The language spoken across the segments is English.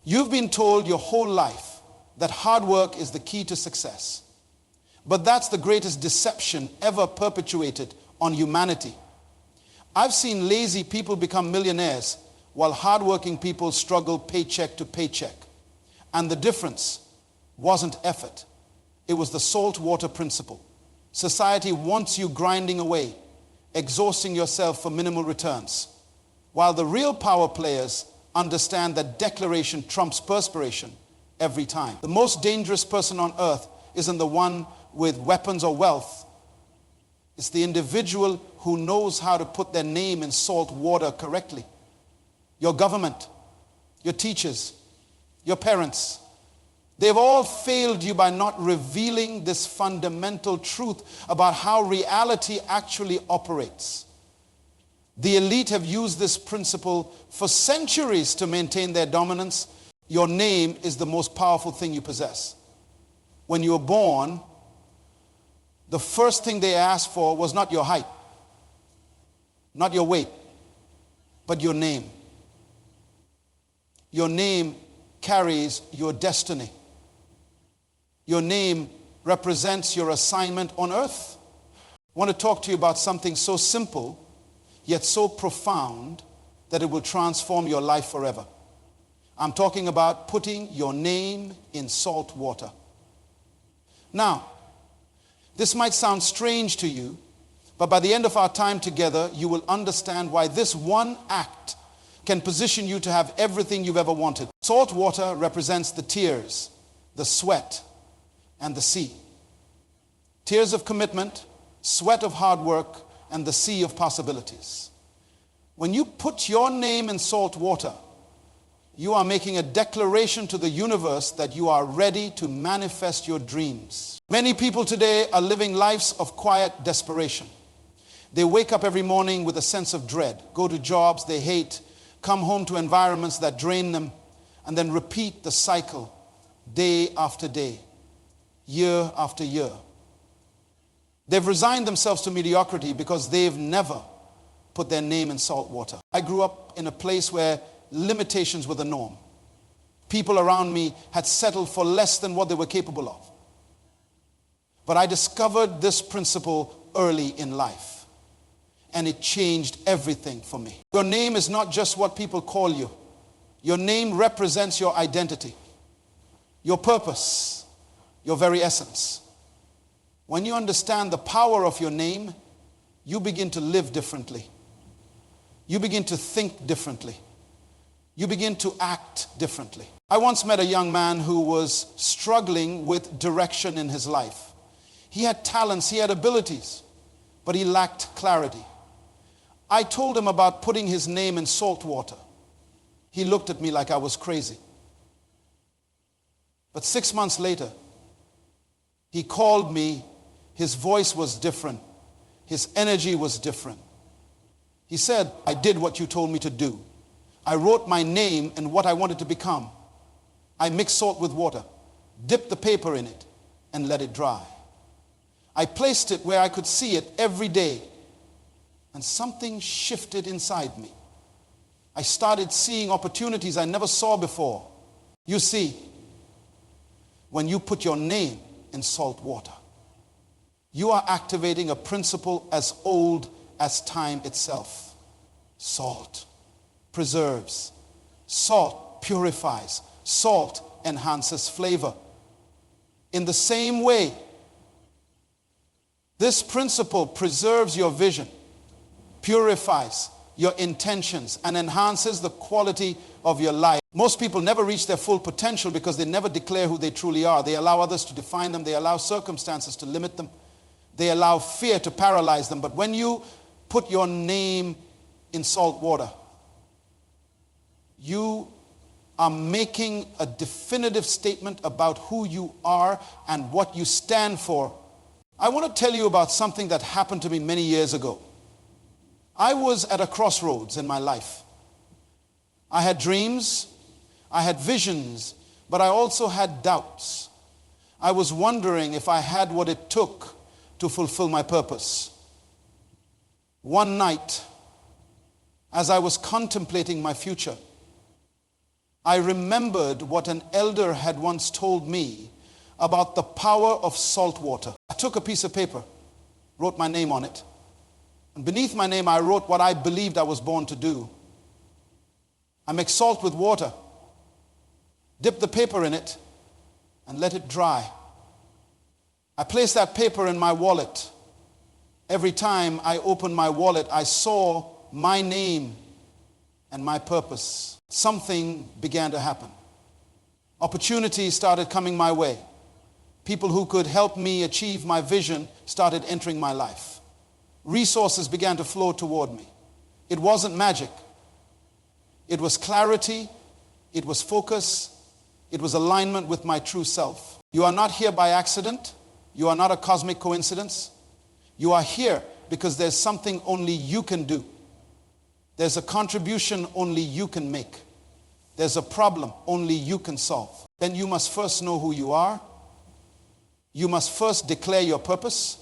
You've been told your whole life that hard work is the key to success. But that's the greatest deception ever perpetuated on humanity. I've seen lazy people become millionaires while hardworking people struggle paycheck to paycheck. And the difference wasn't effort. It was the salt water principle. Society wants you grinding away, exhausting yourself for minimal returns, while the real power players understand that declaration trumps perspiration every time. The most dangerous person on earth isn't the one with weapons or wealth. It's the individual who knows how to put their name in salt water correctly. Your government, your teachers, your parents, they've all failed you by not revealing this fundamental truth about how reality actually operates. The elite have used this principle for centuries to maintain their dominance. Your name is the most powerful thing you possess. When you were born, the first thing they asked for was not your height, not your weight, but your name. Your name carries your destiny. Your name represents your assignment on earth. I want to talk to you about something so simple, yet so profound that it will transform your life forever. I'm talking about putting your name in salt water. Now, this might sound strange to you, but by the end of our time together, you will understand why this one act can position you to have everything you've ever wanted. Salt water represents the tears, the sweat, and the sea. Tears of commitment, sweat of hard work, and the sea of possibilities. When you put your name in salt water, you are making a declaration to the universe that you are ready to manifest your dreams. Many people today are living lives of quiet desperation. They wake up every morning with a sense of dread, go to jobs they hate, come home to environments that drain them, and then repeat the cycle day after day, year after year. They've resigned themselves to mediocrity because they've never put their name in salt water. I grew up in a place where limitations were the norm. People around me had settled for less than what they were capable of. But I discovered this principle early in life, and it changed everything for me. Your name is not just what people call you. Your name represents your identity, your purpose, your very essence. When you understand the power of your name, you begin to live differently. You begin to think differently. You begin to act differently. I once met a young man who was struggling with direction in his life. He had talents, he had abilities, but he lacked clarity. I told him about putting his name in salt water. He looked at me like I was crazy. But 6 months later, he called me. His voice was different. His energy was different. He said, "I did what you told me to do. I wrote my name and what I wanted to become. I mixed salt with water, dipped the paper in it, and let it dry. I placed it where I could see it every day, and something shifted inside me. I started seeing opportunities I never saw before." You see, when you put your name in salt water, you are activating a principle as old as time itself. Salt preserves. Salt purifies. Salt enhances flavor. In the same way, this principle preserves your vision, purifies your intentions, and enhances the quality of your life. Most people never reach their full potential because they never declare who they truly are. They allow others to define them. They allow circumstances to limit them. They allow fear to paralyze them. But when you put your name in salt water, you are making a definitive statement about who you are and what you stand for. I want to tell you about something that happened to me many years ago. I was at a crossroads in my life. I had dreams, I had visions, but I also had doubts. I was wondering if I had what it took to fulfill my purpose. One night, as I was contemplating my future, I remembered what an elder had once told me about the power of salt water. I took a piece of paper, wrote my name on it, and beneath my name I wrote what I believed I was born to do. I mix salt with water, dip the paper in it, and let it dry. I placed that paper in my wallet. Every time I opened my wallet, I saw my name and my purpose. Something began to happen. Opportunities started coming my way. People who could help me achieve my vision started entering my life. Resources began to flow toward me. It wasn't magic. It was clarity. It was focus. It was alignment with my true self. You are not here by accident. You are not a cosmic coincidence. You are here because there's something only you can do. There's a contribution only you can make. There's a problem only you can solve. Then you must first know who you are. You must first declare your purpose.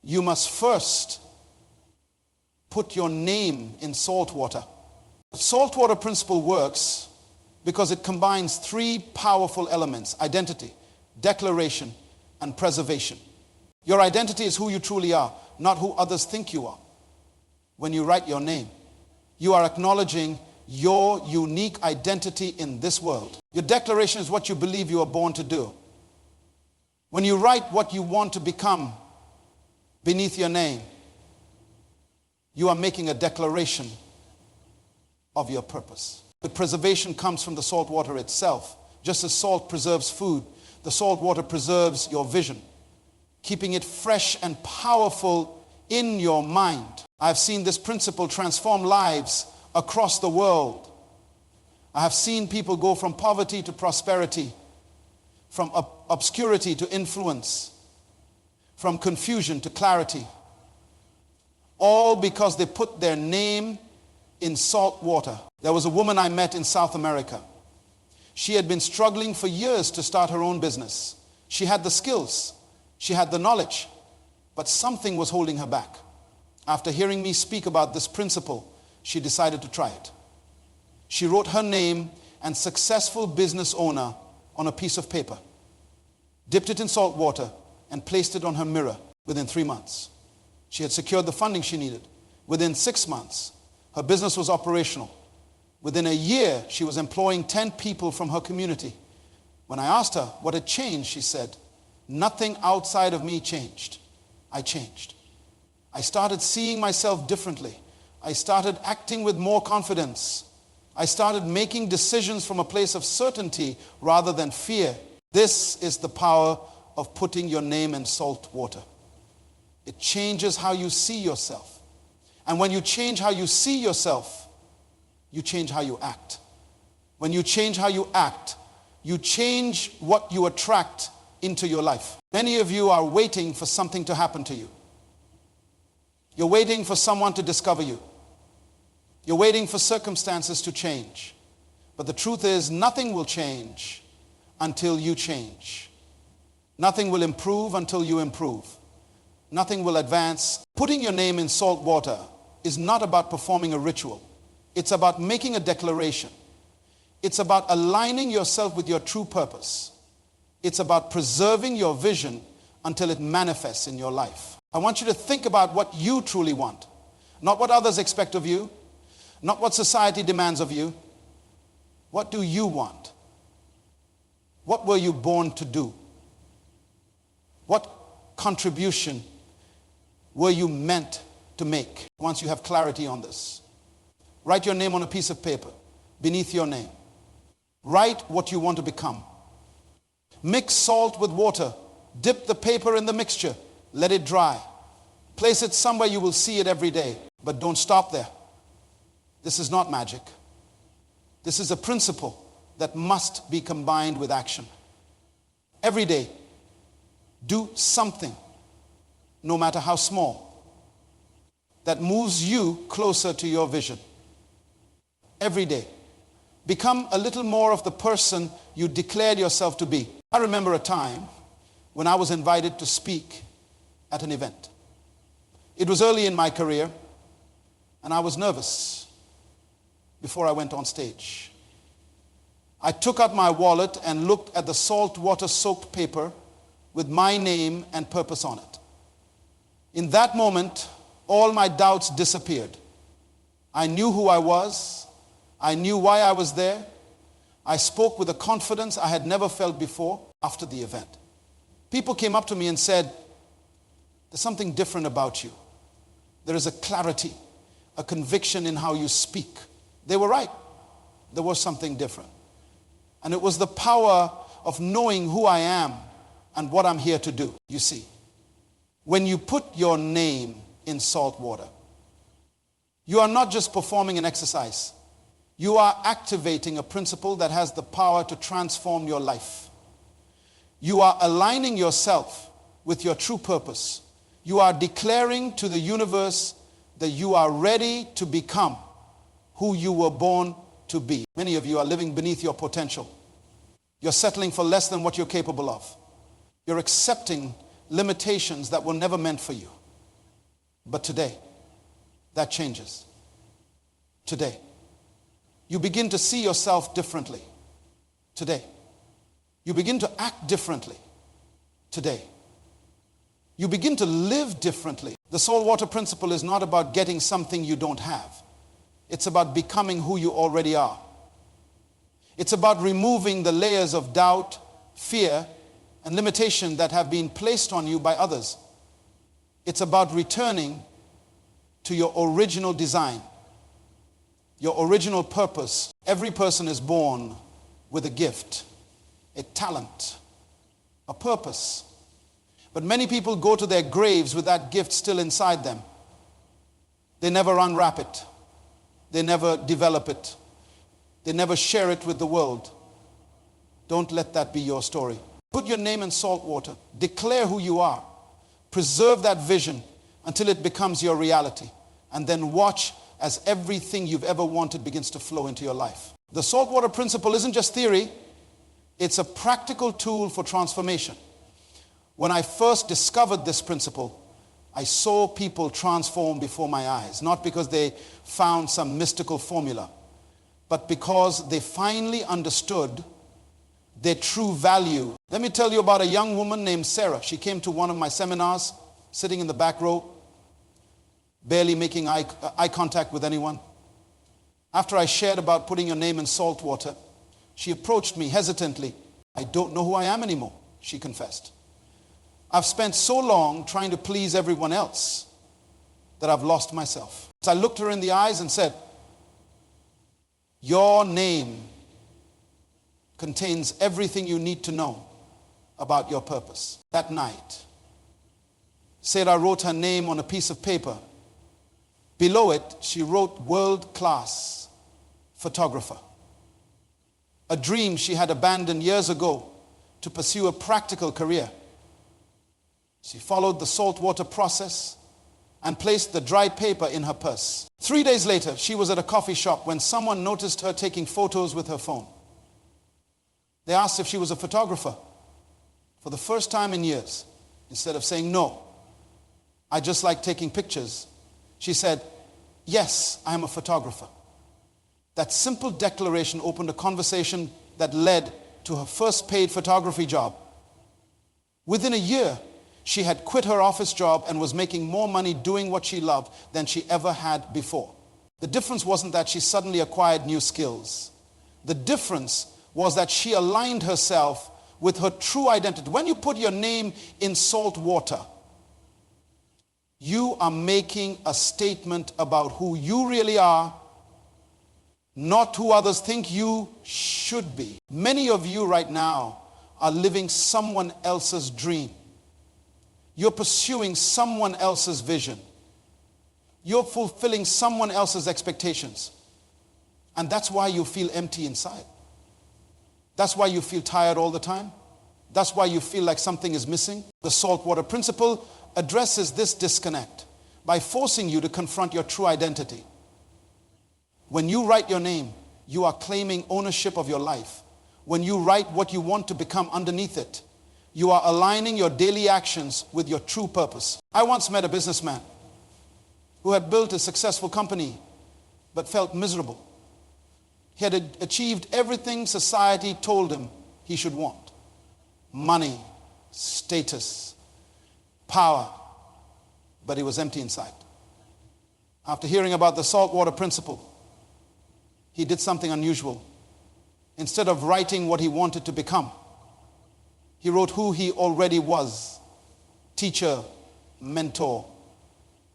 You must first put your name in salt water. The salt water principle works because it combines three powerful elements: identity, declaration, and preservation. Your identity is who you truly are, not who others think you are. When you write your name, you are acknowledging your unique identity in this world. Your declaration is what you believe you are born to do. When you write what you want to become beneath your name, you are making a declaration of your purpose. The preservation comes from the salt water itself. Just as salt preserves food, the salt water preserves your vision, keeping it fresh and powerful in your mind. I've seen this principle transform lives across the world. I have seen people go from poverty to prosperity, from obscurity to influence, from confusion to clarity, all because they put their name in salt water. There was a woman I met in South America. She had been struggling for years to start her own business. She had the skills, she had the knowledge, but something was holding her back. After hearing me speak about this principle, she decided to try it. She wrote her name and successful business owner on a piece of paper, dipped it in salt water, and placed it on her mirror. Within 3 months, she had secured the funding she needed. Within 6 months, her business was operational. Within a year, she was employing 10 people from her community. When I asked her what had changed, she said, "Nothing outside of me changed. I changed. I started seeing myself differently. I started acting with more confidence. I started making decisions from a place of certainty rather than fear." This is the power of putting your name in salt water. It changes how you see yourself. And when you change how you see yourself, you change how you act. When you change how you act, you change what you attract into your life. Many of you are waiting for something to happen to you. You're waiting for someone to discover you. You're waiting for circumstances to change. But the truth is, nothing will change until you change. Nothing will improve until you improve. Nothing will advance. Putting your name in salt water is not about performing a ritual. It's about making a declaration. It's about aligning yourself with your true purpose. It's about preserving your vision until it manifests in your life. I want you to think about what you truly want. Not what others expect of you. Not what society demands of you. What do you want? What were you born to do? What contribution were you meant to make? Once you have clarity on this, write your name on a piece of paper beneath your name. Write what you want to become. Mix salt with water. Dip the paper in the mixture. Let it dry. Place it somewhere you will see it every day. But don't stop there. This is not magic. This is a principle that must be combined with action. Every day, do something, no matter how small, that moves you closer to your vision. Every day. Become a little more of the person you declared yourself to be. I remember a time when I was invited to speak at an event. It was early in my career, and I was nervous before I went on stage. I took out my wallet and looked at the salt water soaked paper with my name and purpose on it. In that moment, all my doubts disappeared. I knew who I was. I knew why I was there. I spoke with a confidence I had never felt before after the event. People came up to me and said, "There's something different about you. There is a clarity, a conviction in how you speak." They were right. There was something different. And it was the power of knowing who I am and what I'm here to do. You see, when you put your name in salt water, you are not just performing an exercise. You are activating a principle that has the power to transform your life. You are aligning yourself with your true purpose. You are declaring to the universe that you are ready to become who you were born to be. Many of you are living beneath your potential. You're settling for less than what you're capable of. You're accepting limitations that were never meant for you. But today, that changes. Today, you begin to see yourself differently. Today, you begin to act differently. Today, you begin to live differently. The salt water principle is not about getting something you don't have. It's about becoming who you already are. It's about removing the layers of doubt, fear, and limitation that have been placed on you by others. It's about returning to your original design, your original purpose. Every person is born with a gift, a talent, a purpose. But many people go to their graves with that gift still inside them. They never unwrap it. They never develop it. They never share it with the world. Don't let that be your story. Put your name in salt water. Declare who you are. Preserve that vision until it becomes your reality. And then watch as everything you've ever wanted begins to flow into your life. The saltwater principle isn't just theory. It's a practical tool for transformation. When I first discovered this principle, I saw people transform before my eyes. Not because they found some mystical formula, but because they finally understood their true value. Let me tell you about a young woman named Sarah. She came to one of my seminars, sitting in the back row, barely making eye contact with anyone. After I shared about putting your name in salt water, she approached me hesitantly. "I don't know who I am anymore," she confessed. "I've spent so long trying to please everyone else that I've lost myself." So I looked her in the eyes and said, "Your name contains everything you need to know about your purpose." That night, Sarah wrote her name on a piece of paper. Below it, she wrote "world-class photographer." A dream she had abandoned years ago to pursue a practical career. She followed the saltwater process and placed the dried paper in her purse. 3 days later, she was at a coffee shop when someone noticed her taking photos with her phone. They asked if she was a photographer. For the first time in years, instead of saying, "No, I just like taking pictures," she said, "Yes, I am a photographer." That simple declaration opened a conversation that led to her first paid photography job. Within a year, she had quit her office job and was making more money doing what she loved than she ever had before. The difference wasn't that she suddenly acquired new skills. The difference was that she aligned herself with her true identity. When you put your name in salt water, you are making a statement about who you really are, not who others think you should be. Many of you right now are living someone else's dream. You're pursuing someone else's vision. You're fulfilling someone else's expectations. And that's why you feel empty inside. That's why you feel tired all the time. That's why you feel like something is missing. The saltwater principle addresses this disconnect by forcing you to confront your true identity. When you write your name, you are claiming ownership of your life. When you write what you want to become underneath it, you are aligning your daily actions with your true purpose. I once met a businessman who had built a successful company but felt miserable. He had achieved everything society told him he should want. Money, status, power. But he was empty inside. After hearing about the saltwater principle, he did something unusual. Instead of writing what he wanted to become, he wrote who he already was. Teacher, mentor,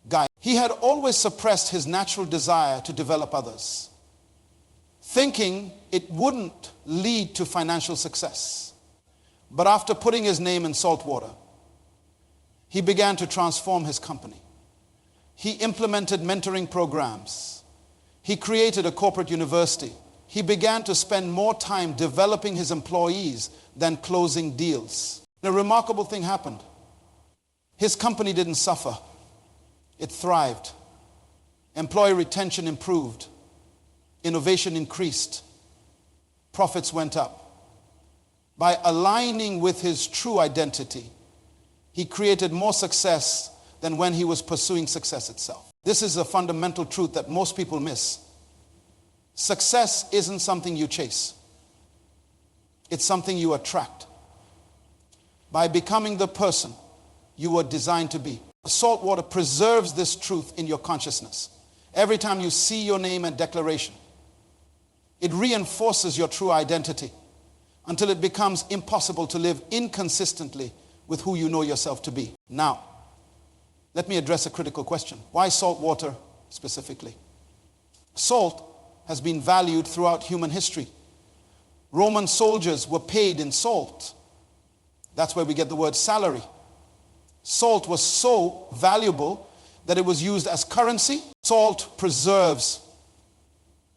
guide. He had always suppressed his natural desire to develop others, thinking it wouldn't lead to financial success. But after putting his name in salt water, he began to transform his company. He implemented mentoring programs. He created a corporate university. He began to spend more time developing his employees than closing deals. A remarkable thing happened. His company didn't suffer. It thrived. Employee retention improved. Innovation increased. Profits went up. By aligning with his true identity, he created more success than when he was pursuing success itself. This is a fundamental truth that most people miss. Success isn't something you chase. It's something you attract. By becoming the person you were designed to be. Salt water preserves this truth in your consciousness. Every time you see your name and declaration, it reinforces your true identity until it becomes impossible to live inconsistently with who you know yourself to be. Now, let me address a critical question. Why salt water specifically? Salt has been valued throughout human history. Roman soldiers were paid in salt. That's where we get the word salary. Salt was so valuable that it was used as currency. Salt preserves.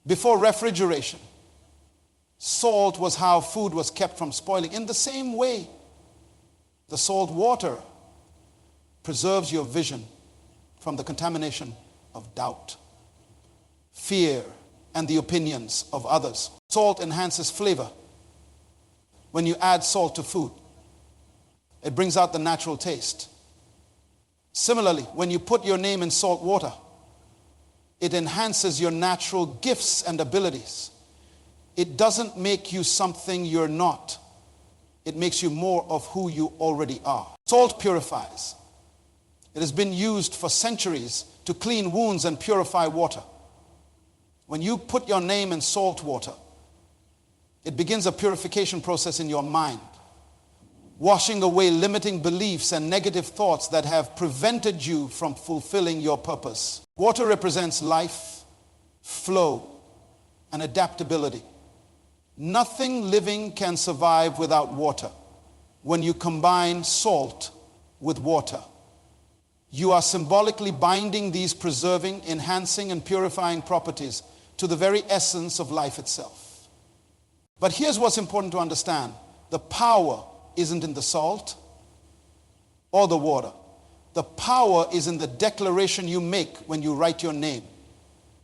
Before refrigeration, salt was how food was kept from spoiling. In the same way, the salt water preserves your vision from the contamination of doubt, fear, and the opinions of others. Salt enhances flavor. When you add salt to food, it brings out the natural taste. Similarly, when you put your name in salt water, it enhances your natural gifts and abilities. It doesn't make you something you're not. It makes you more of who you already are. Salt purifies. It has been used for centuries to clean wounds and purify water. When you put your name in salt water, it begins a purification process in your mind, washing away limiting beliefs and negative thoughts that have prevented you from fulfilling your purpose. Water represents life, flow, and adaptability. Nothing living can survive without water. When you combine salt with water, you are symbolically binding these preserving, enhancing, and purifying properties to the very essence of life itself. But here's what's important to understand. The power isn't in the salt or the water. The power is in the declaration you make when you write your name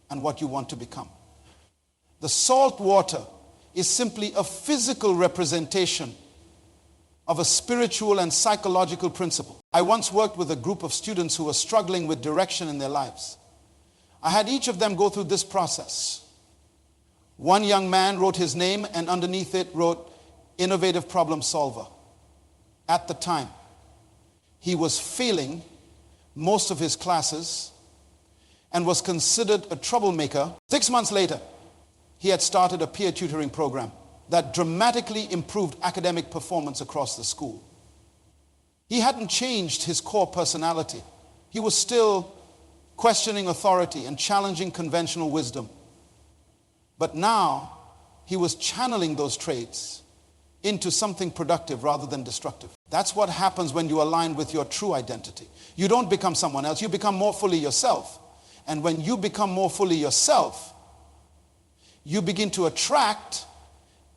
and what you want to become. The salt water is simply a physical representation of a spiritual and psychological principle. I once worked with a group of students who were struggling with direction in their lives. I had each of them go through this process. One young man wrote his name and underneath it wrote, innovative problem solver. At the time, he was failing most of his classes and was considered a troublemaker. 6 months later, he had started a peer tutoring program that dramatically improved academic performance across the school. He hadn't changed his core personality. He was still questioning authority and challenging conventional wisdom. But now, he was channeling those traits into something productive rather than destructive. That's what happens when you align with your true identity. You don't become someone else, you become more fully yourself. And when you become more fully yourself, you begin to attract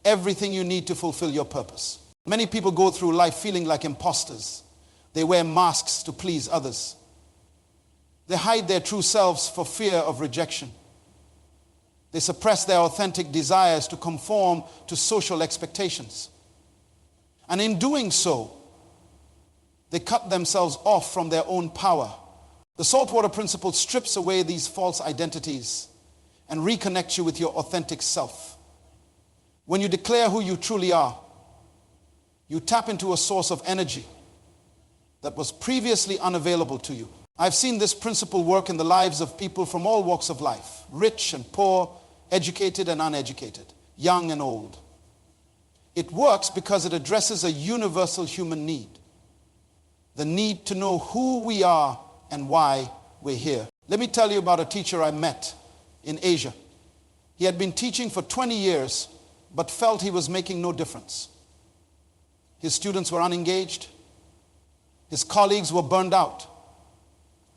everything you need to fulfill your purpose. Many people go through life feeling like imposters. They wear masks to please others. They hide their true selves for fear of rejection. They suppress their authentic desires to conform to social expectations. And in doing so, they cut themselves off from their own power. The saltwater principle strips away these false identities and reconnect you with your authentic self. When you declare who you truly are, you tap into a source of energy that was previously unavailable to you. I've seen this principle work in the lives of people from all walks of life, rich and poor, educated and uneducated, young and old. It works because it addresses a universal human need, the need to know who we are and why we're here. Let me tell you about a teacher I met in Asia. He had been teaching for 20 years, but felt he was making no difference. His students were unengaged. His colleagues were burned out.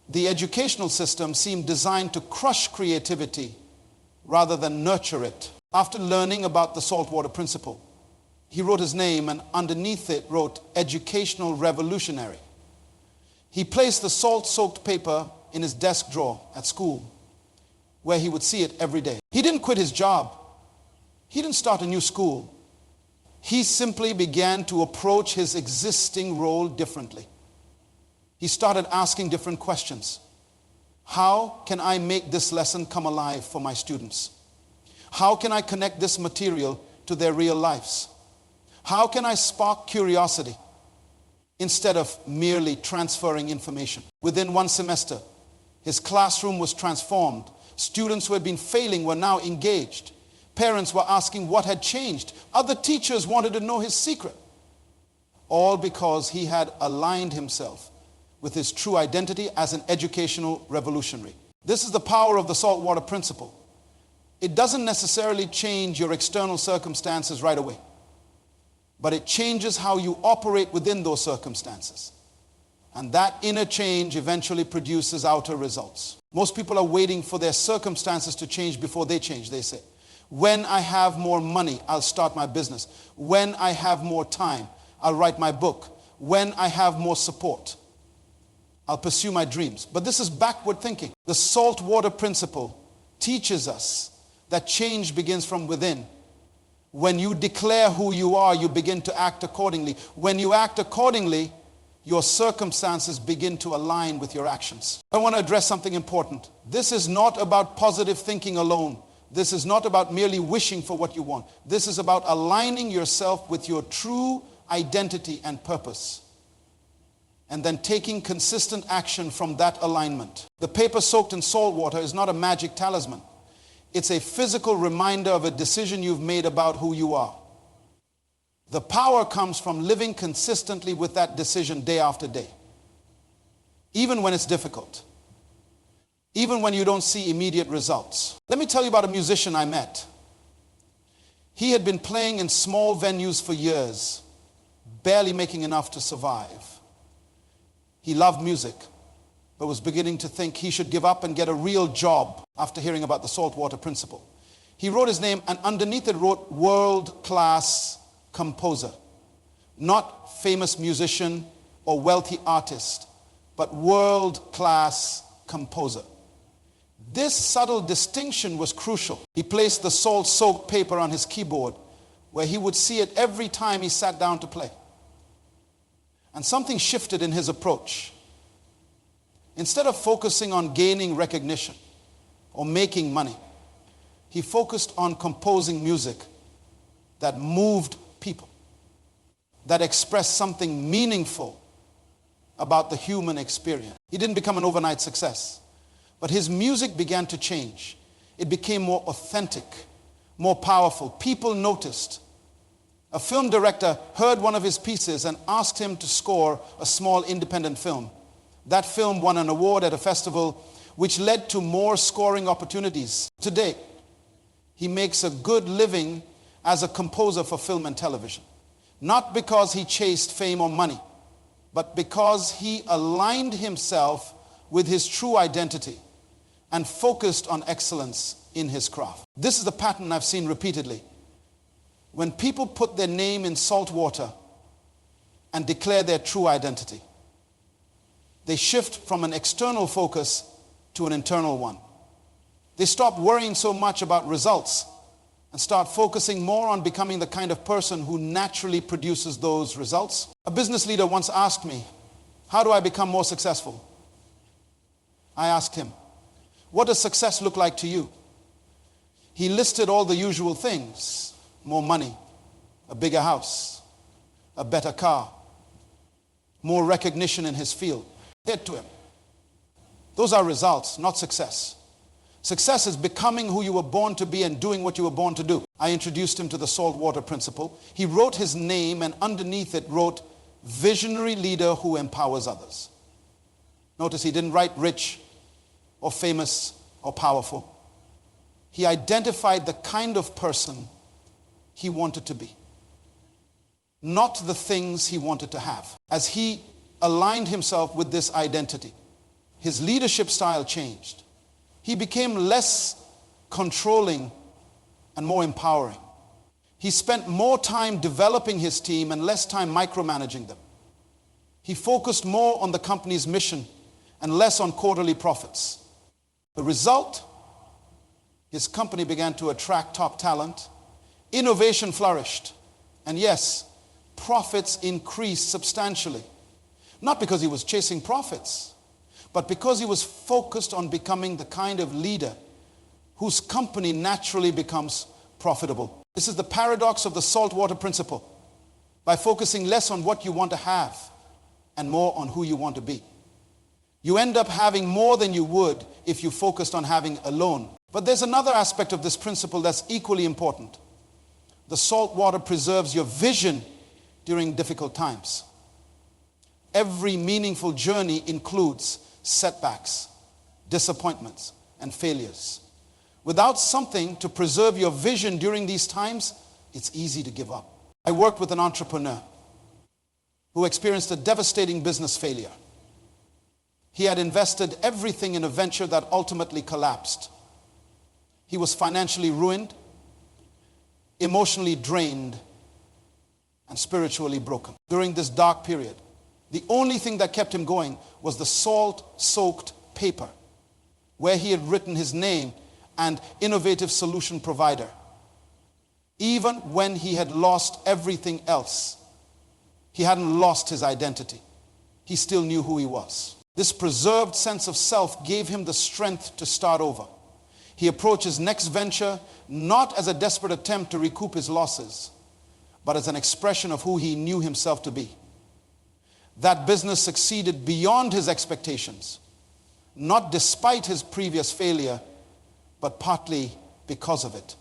The educational system seemed designed to crush creativity rather than nurture it. After learning about the saltwater principle, he wrote his name and underneath it wrote educational revolutionary. He placed the salt-soaked paper in his desk drawer at school where he would see it every day. He didn't quit his job. He didn't start a new school. He simply began to approach his existing role differently. He started asking different questions. How can I make this lesson come alive for my students? How can I connect this material to their real lives? How can I spark curiosity instead of merely transferring information? Within one semester, his classroom was transformed. Students who had been failing were now engaged. Parents were asking what had changed. Other teachers wanted to know his secret. All because he had aligned himself with his true identity as an educational revolutionary. This is the power of the saltwater principle. It doesn't necessarily change your external circumstances right away, but it changes how you operate within those circumstances. And that inner change eventually produces outer results. Most people are waiting for their circumstances to change before they change, they say. When I have more money, I'll start my business. When I have more time, I'll write my book. When I have more support, I'll pursue my dreams. But this is backward thinking. The saltwater principle teaches us that change begins from within. When you declare who you are, you begin to act accordingly. When you act accordingly, your circumstances begin to align with your actions. I want to address something important. This is not about positive thinking alone. This is not about merely wishing for what you want. This is about aligning yourself with your true identity and purpose, and then taking consistent action from that alignment. The paper soaked in salt water is not a magic talisman. It's a physical reminder of a decision you've made about who you are. The power comes from living consistently with that decision day after day, even when it's difficult, even when you don't see immediate results. Let me tell you about a musician I met. He had been playing in small venues for years, barely making enough to survive. He loved music, but was beginning to think he should give up and get a real job after hearing about the saltwater principle. He wrote his name, and underneath it wrote world-class composer. Not famous musician or wealthy artist, but world-class composer. This subtle distinction was crucial. He placed the salt-soaked paper on his keyboard, where he would see it every time he sat down to play. And something shifted in his approach. Instead of focusing on gaining recognition or making money, he focused on composing music that moved people, that expressed something meaningful about the human experience. He didn't become an overnight success, but his music began to change. It became more authentic, more powerful. People noticed. A film director heard one of his pieces and asked him to score a small independent film. That film won an award at a festival, which led to more scoring opportunities. Today, he makes a good living as a composer for film and television. Not because he chased fame or money, but because he aligned himself with his true identity and focused on excellence in his craft. This is the pattern I've seen repeatedly. When people put their name in salt water and declare their true identity, they shift from an external focus to an internal one. They stop worrying so much about results and start focusing more on becoming the kind of person who naturally produces those results. A business leader once asked me, how do I become more successful? I asked him, what does success look like to you? He listed all the usual things: more money, a bigger house, a better car, more recognition in his field. Hit to him. Those are results, not success. Success is becoming who you were born to be and doing what you were born to do. I introduced him to the salt water principle. He wrote his name, and underneath it wrote, visionary leader who empowers others. Notice he didn't write rich or famous or powerful. He identified the kind of person he wanted to be, not the things he wanted to have. As he aligned himself with this identity, his leadership style changed. He became less controlling and more empowering. He spent more time developing his team and less time micromanaging them. He focused more on the company's mission and less on quarterly profits. The result, his company began to attract top talent, innovation flourished, and yes, profits increased substantially. Not because he was chasing profits, but because he was focused on becoming the kind of leader whose company naturally becomes profitable. This is the paradox of the saltwater principle. By focusing less on what you want to have and more on who you want to be, you end up having more than you would if you focused on having alone. But there's another aspect of this principle that's equally important. The salt water preserves your vision during difficult times. Every meaningful journey includes setbacks, disappointments, and failures. Without something to preserve your vision during these times, it's easy to give up. I worked with an entrepreneur who experienced a devastating business failure. He had invested everything in a venture that ultimately collapsed. He was financially ruined, emotionally drained, and spiritually broken. During this dark period, the only thing that kept him going was the salt-soaked paper where he had written his name and innovative solution provider. Even when he had lost everything else, he hadn't lost his identity. He still knew who he was. This preserved sense of self gave him the strength to start over. He approached his next venture not as a desperate attempt to recoup his losses, but as an expression of who he knew himself to be. That business succeeded beyond his expectations, not despite his previous failure, but partly because of it.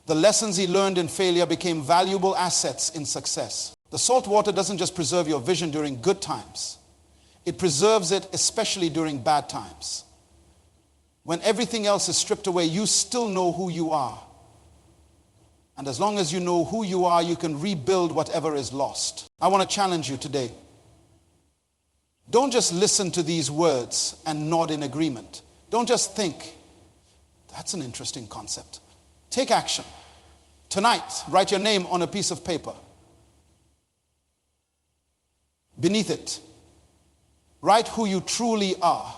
The lessons he learned in failure became valuable assets in success. The salt water doesn't just preserve your vision during good times. It preserves it especially during bad times. When everything else is stripped away, you still know who you are. And as long as you know who you are, you can rebuild whatever is lost. I want to challenge you today. Don't just listen to these words and nod in agreement. Don't just think, that's an interesting concept. Take action. Tonight, write your name on a piece of paper. Beneath it, write who you truly are.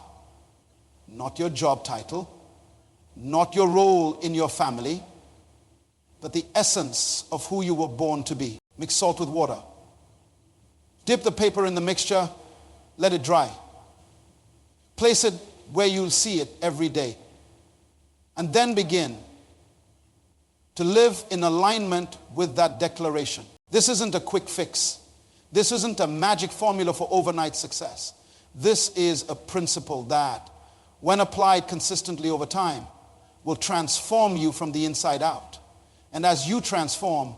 Not your job title, not your role in your family, but the essence of who you were born to be. Mix salt with water. Dip the paper in the mixture, let it dry. Place it where you'll see it every day. And then begin to live in alignment with that declaration. This isn't a quick fix. This isn't a magic formula for overnight success. This is a principle that, when applied consistently over time, will transform you from the inside out. And as you transform,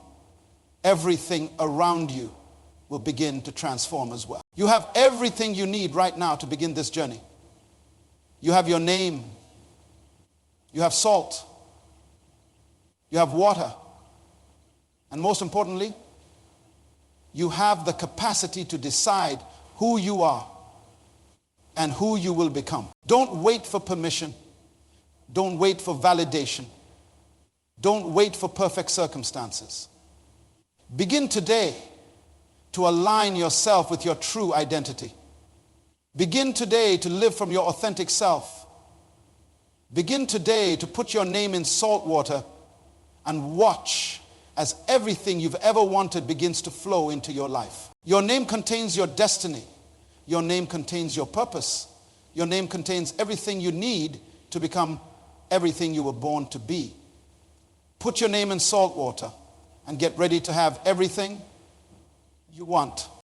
everything around you will begin to transform as well. You have everything you need right now to begin this journey. You have your name. You have salt. You have water. And most importantly, you have the capacity to decide who you are and who you will become. Don't wait for permission. Don't wait for validation. Don't wait for perfect circumstances. Begin today to align yourself with your true identity. Begin today to live from your authentic self. Begin today to put your name in salt water and watch as everything you've ever wanted begins to flow into your life. Your name contains your destiny. Your name contains your purpose. Your name contains everything you need to become everything you were born to be. Put your name in salt water and get ready to have everything you want.